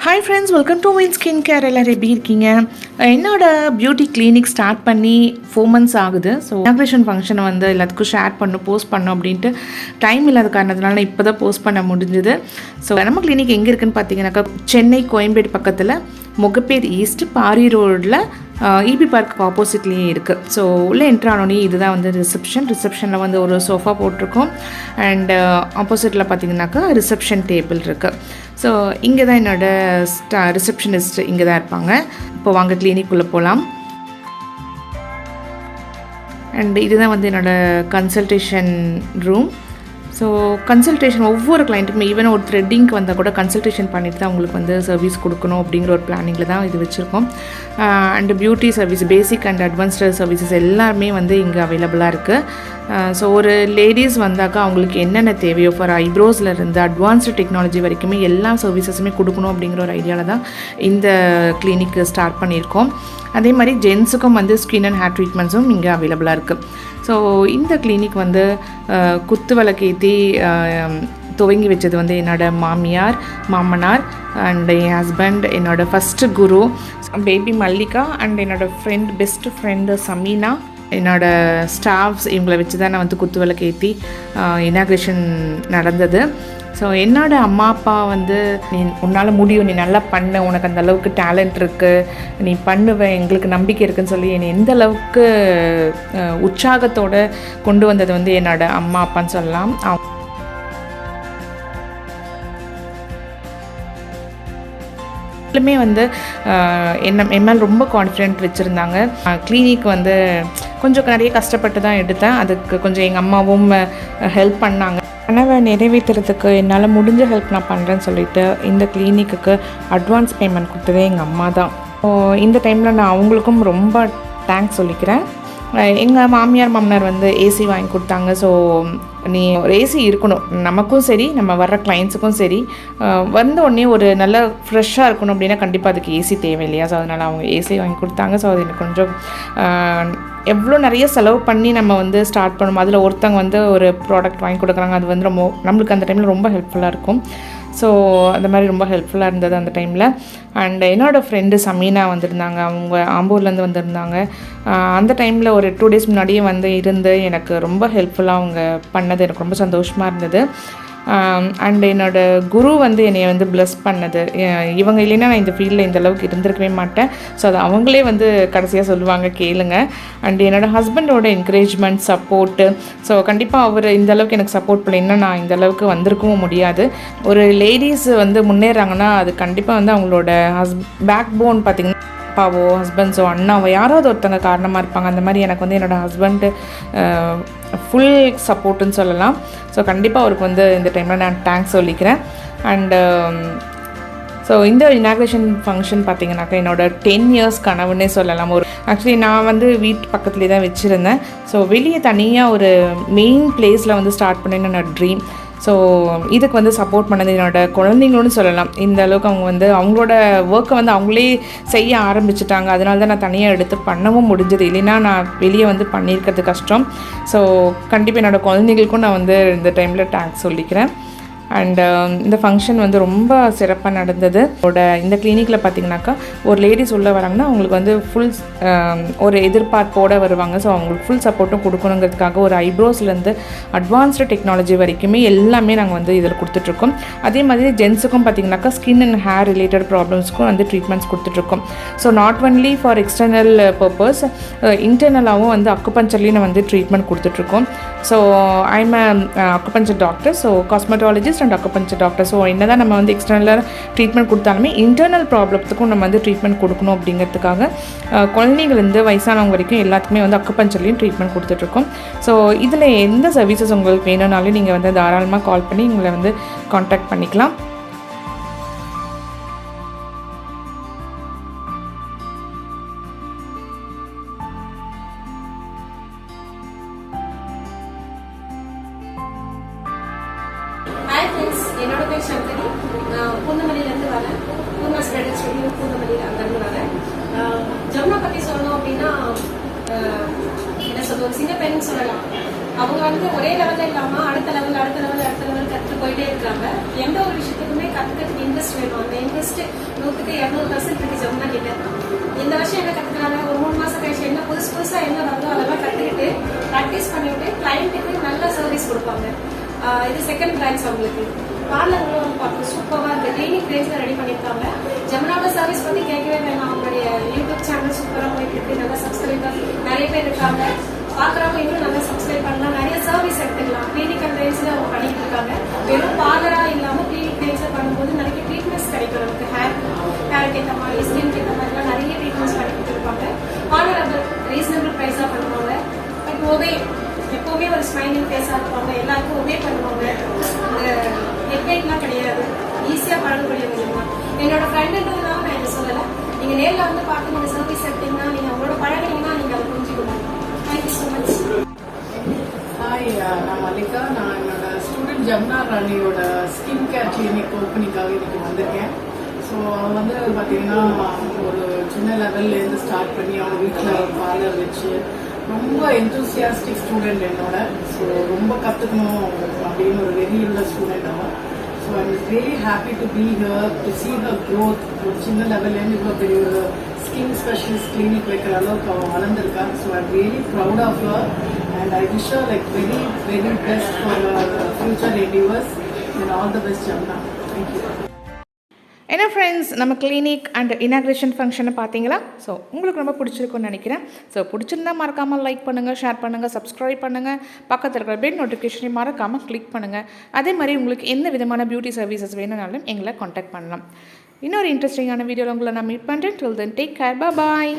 Hi friends, welcome to my skincare. எல்லாரும் எப்படி இருக்கீங்க? என்னோட பியூட்டி கிளினிக் ஸ்டார்ட் பண்ணி 4 months ஆகுது. ஸோ இனாகுரேஷன் ஃபங்க்ஷனை வந்து எல்லாத்துக்கும் ஷேர் போஸ்ட் பண்ணோம் அப்படின்ட்டு டைம் இல்லாத காரணத்தினால இப்போ தான் போஸ்ட் பண்ண முடிஞ்சுது. ஸோ நம்ம கிளினிக் எங்கே இருக்குதுன்னு பார்த்தீங்கன்னாக்கா சென்னை கோயம்பேடு பக்கத்தில் மொகப்பேர் ஈஸ்ட் பாரி ரோடில் இபி பார்க்கு ஆப்போசிட்லேயே இருக்குது. ஸோ உள்ளே என்ட்ரு ஆனோடனே இதுதான் வந்து ரிசப்ஷனில் வந்து ஒரு சோஃபா போட்டிருக்கோம். அண்ட் ஆப்போசிட்டில் பார்த்தீங்கன்னாக்கா ரிசப்ஷன் டேபிள் இருக்குது. ஸோ இங்கே தான் என்னோடய ரிசப்ஷனிஸ்ட் இங்கே தான் இருப்பாங்க. இப்போ வாங்க கிளினிக்குள்ளே போகலாம். அண்ட் இதுதான் வந்து என்னோடய கன்சல்டேஷன் ரூம். ஸோ கன்சல்டேஷன் ஒவ்வொரு கிளைண்ட்டுக்குமே ஈவன் ஒரு த்ரெட்டிங்க்கு வந்தால் கூட கன்சல்டேஷன் பண்ணிட்டு தான் அவங்களுக்கு வந்து சர்வீஸ் கொடுக்கணும் அப்படிங்கிற ஒரு பிளானிங்கில் தான் இது வச்சுருக்கோம். And beauty service basic and advanced services எல்லாருமே வந்து இங்கே அவைலபிளாக இருக்குது. ஸோ ஒரு லேடிஸ் வந்தாக்கா அவங்களுக்கு என்னென்ன தேவையோ ஃபார் ஐப்ரோஸ்லேருந்து அட்வான்ஸ்டு டெக்னாலஜி வரைக்குமே எல்லா சர்வீசஸுமே கொடுக்கணும் அப்படிங்கிற ஒரு ஐடியாவில் தான் இந்த கிளினிக்கு ஸ்டார்ட் பண்ணியிருக்கோம். அதே மாதிரி ஜென்ஸுக்கும் வந்து ஸ்கின் அண்ட் ஹேர் ட்ரீட்மெண்ட்ஸும் இங்கே அவைலபிளாக இருக்குது. ஸோ இந்த கிளினிக் வந்து குத்து விளக்கேற்றி துவங்கி வச்சது வந்து என்னோடய மாமனார் அண்ட் என் ஹஸ்பண்ட், என்னோடய first Guru baby Mallika and என்னோடய பெஸ்ட் ஃப்ரெண்டு சமீனா, என்னோடய ஸ்டாஃப்ஸ் இவங்களை வச்சு தான் நான் வந்து குத்து விளக்கேற்றி இனாகுரேஷன் நடந்தது. ஸோ என்னோடய அம்மா அப்பா வந்து நீ உன்னால் முடியும், நீ நல்லா பண்ண, உனக்கு அந்த அளவுக்கு டேலண்ட் இருக்குது, நீ பண்ணுவேன், எங்களுக்கு நம்பிக்கை இருக்குதுன்னு சொல்லி என்னை எந்த அளவுக்கு உற்சாகத்தோடு கொண்டு வந்தது வந்து என்னோடய அம்மா அப்பான்னு சொல்லலாம். வந்து என் மேல் ரொம்ப கான்ஃபிடென்ட் வச்சுருந்தாங்க. கிளினிக் வந்து கொஞ்சம் நிறைய கஷ்டப்பட்டு தான் எடுத்தேன். அதுக்கு கொஞ்சம் எங்கள் அம்மாவும் ஹெல்ப் பண்ணாங்க. கனவை நிறைவேற்றுறதுக்கு என்னால் முடிஞ்ச ஹெல்ப் நான் பண்ணுறேன்னு சொல்லிட்டு இந்த கிளினிக்குக்கு அட்வான்ஸ் பேமெண்ட் கொடுத்ததே எங்கள் அம்மா தான். இந்த டைமில் நான் அவங்களுக்கும் ரொம்ப தேங்க்ஸ் சொல்லிக்கிறேன். எங்கள் மாமனார் வந்து ஏசி வாங்கி கொடுத்தாங்க. ஸோ நீ ஒரு ஏசி இருக்கணும், நமக்கும் சரி நம்ம வர்ற கிளைண்ட்ஸுக்கும் சரி. வந்த உடனே ஒரு நல்ல ஃப்ரெஷ்ஷாக இருக்கணும் அப்படின்னா கண்டிப்பாக அதுக்கு ஏசி தேவை இல்லையா? ஸோ அதனால் அவங்க ஏசி வாங்கி கொடுத்தாங்க. ஸோ அது எனக்கு கொஞ்சம் எவ்வளோ நிறைய செலவு பண்ணி நம்ம வந்து ஸ்டார்ட் பண்ணணும். அதில் ஒருத்தவங்க வந்து ஒரு ப்ராடக்ட் வாங்கி கொடுக்குறாங்க, அது வந்து நம்மளுக்கு அந்த டைமில் ரொம்ப ஹெல்ப்ஃபுல்லாக இருக்கும். ஸோ அந்த மாதிரி ரொம்ப ஹெல்ப்ஃபுல்லாக இருந்தது அந்த டைமில். அண்ட் என்னோடய ஃப்ரெண்டு சமீனா வந்திருந்தாங்க, அவங்க ஆம்பூர்லேருந்து வந்திருந்தாங்க. அந்த டைமில் ஒரு 2 days முன்னாடியே வந்து இருந்து எனக்கு ரொம்ப ஹெல்ப்ஃபுல்லாக அவங்க பண்ணது எனக்கு ரொம்ப சந்தோஷமாக இருந்தது. அண்ட் என்னோடய குரு வந்து என்னை வந்து ப்ளஸ் பண்ணது. இவங்க இல்லைன்னா நான் இந்த ஃபீல்டில் இந்த அளவுக்கு இருந்திருக்கவே மாட்டேன். ஸோ அது அவங்களே வந்து கடைசியாக சொல்லுவாங்க, கேளுங்க. அண்ட் என்னோடய ஹஸ்பண்டோட என்கரேஜ்மெண்ட், சப்போர்ட்டு. ஸோ கண்டிப்பாக அவர் இந்த அளவுக்கு எனக்கு சப்போர்ட் பண்ணலைன்னா நான் இந்த அளவுக்கு வந்திருக்கவும் முடியாது. ஒரு லேடிஸ் வந்து முன்னேறாங்கன்னா அது கண்டிப்பாக வந்து அவங்களோட பேக் போன் பார்த்திங்கன்னா அப்பாவோ ஹஸ்பண்ட்ஸோ அண்ணாவோ யாராவது ஒருத்தங்க காரணமாக இருப்பாங்க. அந்த மாதிரி எனக்கு வந்து என்னோடய ஹஸ்பண்டு ஃபுல் சப்போர்ட்டுன்னு சொல்லலாம். ஸோ கண்டிப்பாக அவருக்கு வந்து இந்த டைமில் நான் தேங்க்ஸ் சொல்லிக்கிறேன். அண்டு ஸோ இந்த இனாகுரேஷன் ஃபங்க்ஷன் பார்த்திங்கனாக்கா என்னோடய 10 years கனவுன்னே சொல்லலாம். ஆக்சுவலி நான் வந்து வீட்டு பக்கத்துலேயே தான் வச்சுருந்தேன். ஸோ வெளியே தனியாக ஒரு மெயின் பிளேஸில் வந்து ஸ்டார்ட் பண்ணேன்னு என்னோடய ட்ரீம். ஸோ இதுக்கு வந்து சப்போர்ட் பண்ணது என்னோடய குழந்தைங்களோன்னு சொல்லலாம். இந்த அளவுக்கு அவங்க வந்து அவங்களோட ஒர்க்கை வந்து அவங்களே செய்ய ஆரம்பிச்சிட்டாங்க. அதனால தான் நான் தனியாக எடுத்து பண்ணவும் முடிஞ்சது. இல்லைன்னா நான் வெளியே வந்து பண்ணியிருக்கிறது கஷ்டம். ஸோ கண்டிப்பாக என்னோடய குழந்தைங்களுக்கும் நான் வந்து இந்த டைமில் தேங்க்ஸ் சொல்லிக்கிறேன். அண்ட் இந்த ஃபங்க்ஷன் வந்து ரொம்ப சிறப்பாக நடந்தது. இந்த கிளினிக்கில் பார்த்திங்கனாக்கா ஒரு லேடிஸ் உள்ளே வராங்கன்னா அவங்களுக்கு வந்து ஃபுல் ஒரு எதிர்பார்ப்போடு வருவாங்க. ஸோ அவங்களுக்கு ஃபுல் சப்போர்ட்டும் கொடுக்கணுங்கிறதுக்காக ஒரு ஐப்ரோஸ்லேருந்து அட்வான்ஸ்டு டெக்னாலஜி வரைக்குமே எல்லாமே நாங்கள் வந்து இதில் கொடுத்துட்ருக்கோம். அதே மாதிரி ஜென்ஸுக்கும் பார்த்திங்கனாக்கா ஸ்கின் அண்ட் ஹேர் ரிலேட்டட் ப்ராப்ளம்ஸ்க்கும் வந்து ட்ரீட்மெண்ட்ஸ் கொடுத்துட்ருக்கோம். So not only for external purpose, இன்டர்னலாகவும் வந்து அக்குபஞ்சர்லேயும் வந்து ட்ரீட்மெண்ட் கொடுத்துட்ருக்கோம். So I'm acupuncture doctor, so cosmetologist and acupuncture doctor. So என்ன தான் நம்ம வந்து எக்ஸ்டர்னலாக ட்ரீட்மெண்ட் கொடுத்தாலுமே இன்டர்னல் ப்ராப்ளத்துக்கும் நம்ம வந்து ட்ரீட்மெண்ட் கொடுக்கணும் அப்படிங்கிறதுக்காக குழந்தைங்கள்லேருந்து வயசானவங்க வரைக்கும் எல்லாத்துக்குமே வந்து அக்குபஞ்சர்லேயும் ட்ரீட்மெண்ட் கொடுத்துட்ருக்கோம். ஸோ இதில் எந்த சர்வீசஸ் உங்களுக்கு வேணும்னாலும் நீங்கள் வந்து தாராளமாக கால் பண்ணி எங்களை வந்து கான்டாக்ட் பண்ணிக்கலாம். என்னோட பேர் சங்கரி, பூந்தமல்லியிலேருந்து வரேன். பூர்ணாஸ் பிரைடல் ஸ்டுடியோ பூந்தமல்லியில் அங்கேருந்து வரேன். ஜமுனா பற்றி சொல்லணும் அப்படின்னா என்ன சொல்ல, ஒரு சின்ன பெண்ணுன்னு சொல்லலாம். அவங்க வந்து ஒரே லெவலில் இல்லாமல் அடுத்த லெவல் கற்றுட்டு போயிட்டே இருக்காங்க. எந்த ஒரு விஷயத்துக்குமே கற்றுக்கிறதுக்கு இன்ட்ரெஸ்ட் வேணும். அந்த இன்ட்ரெஸ்ட் 100% இருக்கு ஜமுனா கிட்ட. இந்த வருஷம் என்ன கற்றுக்கிறாங்க, ஒரு 3 மாதம் கழிச்சு என்ன புதுசாக என்ன வருதோ அதெல்லாம் கற்றுக்கிட்டு ப்ராக்டிஸ் பண்ணிவிட்டு கிளைண்ட்டுக்கு நல்ல சர்வீஸ் கொடுப்பாங்க. இது செகண்ட் பிரான்ச் அவங்களுக்கு. பார்லர்களும் வந்து பார்க்கணும் சூப்பராக இருக்குது. கிளினிக் ரேஞ்சில் ரெடி பண்ணியிருக்காங்க. ஜமுனாவோட சர்வீஸ் பற்றி கேட்கவே வேணாம். அவங்களுடைய யூடியூப் சேனல் சூப்பராக போயிட்டு இருக்கு. நல்லா சப்ஸ்கிரைபர் நிறைய பேர் இருக்காங்க. பார்க்குறவங்க இன்னும் நல்லா சப்ஸ்கிரைப் பண்ணலாம். நிறைய சர்வீஸ் எடுத்துக்கலாம். கிளினிக்கல் ரேஞ்சில் அவங்க பண்ணிட்டு இருக்காங்க. வெறும் பார்லராக இல்லாமல் கிளினிக் ரேஞ்சில் பண்ணும்போது நிறைய ட்ரீட்மெண்ட்ஸ் கிடைக்கும். நமக்கு ஹேருக்கு ஏற்ற மாதிரி, ஸ்கின்க்கு ஏற்ற மாதிரிலாம் நிறைய ட்ரீட்மெண்ட்ஸ் பண்ணி கொடுத்துருப்பாங்க. பார்லர் அந்த ரீசனபிள் ப்ரைஸாக பண்ணுவாங்க. பட் ஒபே எப்போவுமே ஒரு ஸ்மைலிங் ஃபேஸாக இருப்பாங்க. எல்லாருக்கும் ஒபே பண்ணுவாங்க. ஹெட்வேட்லாம் கிடையாது. ஈஸியாக பழகக்கூடிய விஷயம். என்னோட ஃப்ரெண்டுன்றதுனால நான் இதை சொல்லலை. நீங்கள் நேரில் வந்து பார்த்து நீங்கள் சர்வீஸ் எடுத்தீங்கன்னா, நீங்கள் அவங்களோட பழகினீங்கன்னா நீங்கள் அதை புரிஞ்சுக்கணும். Thank you so much. ஹாய், நான் மல்லிகா. நான் என்னோட ஸ்டூடெண்ட் ஜமுனா ராணியோட ஸ்கின் கேர் கிளினிக் ஓப்பனிங்காக இன்னைக்கு வந்திருக்கேன். ஸோ அவங்க வந்து பார்த்தீங்கன்னா ஒரு சின்ன லெவல்லேருந்து ஸ்டார்ட் பண்ணி அவங்க வீட்டில் பார்லர் வச்சு ரொம்ப எந்தூசியாஸ்டிக் ஸ்டூடெண்ட் என்னோட. ஸோ ரொம்ப கற்றுக்கணும் அப்படின்னு ஒரு வெறியுள்ள ஸ்டூடெண்ட் அவன். So I am really happy to be here to see her growth. ஒரு சின்ன லெவல்லேருந்து இவ்வளோ பெரிய ஒரு ஸ்கின் ஸ்பெஷலிஸ்ட் கிளினிக் வைக்கிற அளவுக்கு அவன் வளர்ந்துருக்கான். So I am really proud of her and I wish her like very very best for her future endeavors and all the best, Jamna. Thank you. என்ன ஃப்ரெண்ட்ஸ், நம்ம கிளினிக் அண்ட் இனாக்ரேஷன் ஃபங்க்ஷனை பார்த்தீங்களா? So உங்களுக்கு ரொம்ப பிடிச்சிருக்குன்னு நினைக்கிறேன். So பிடிச்சிருந்தா மறக்காமல் லைக் பண்ணுங்கள், ஷேர் பண்ணுங்கள், சப்ஸ்கிரைப் பண்ணுங்கள். பக்கத்தில் இருக்கிற பெல் நோட்டிஃபிகேஷனையும் மறக்காமல் கிளிக் பண்ணுங்கள். அதே மாதிரி உங்களுக்கு எந்த விதமான பியூட்டி சர்வீசஸ் வேணும்னாலும் எங்களை காண்டாக்ட் பண்ணலாம். இன்னொரு இன்ட்ரெஸ்டிங்கான வீடியோவில் உங்களை நான் மீட் பண்ணுறேன். டில் தென் டேக் கேர், பாய்.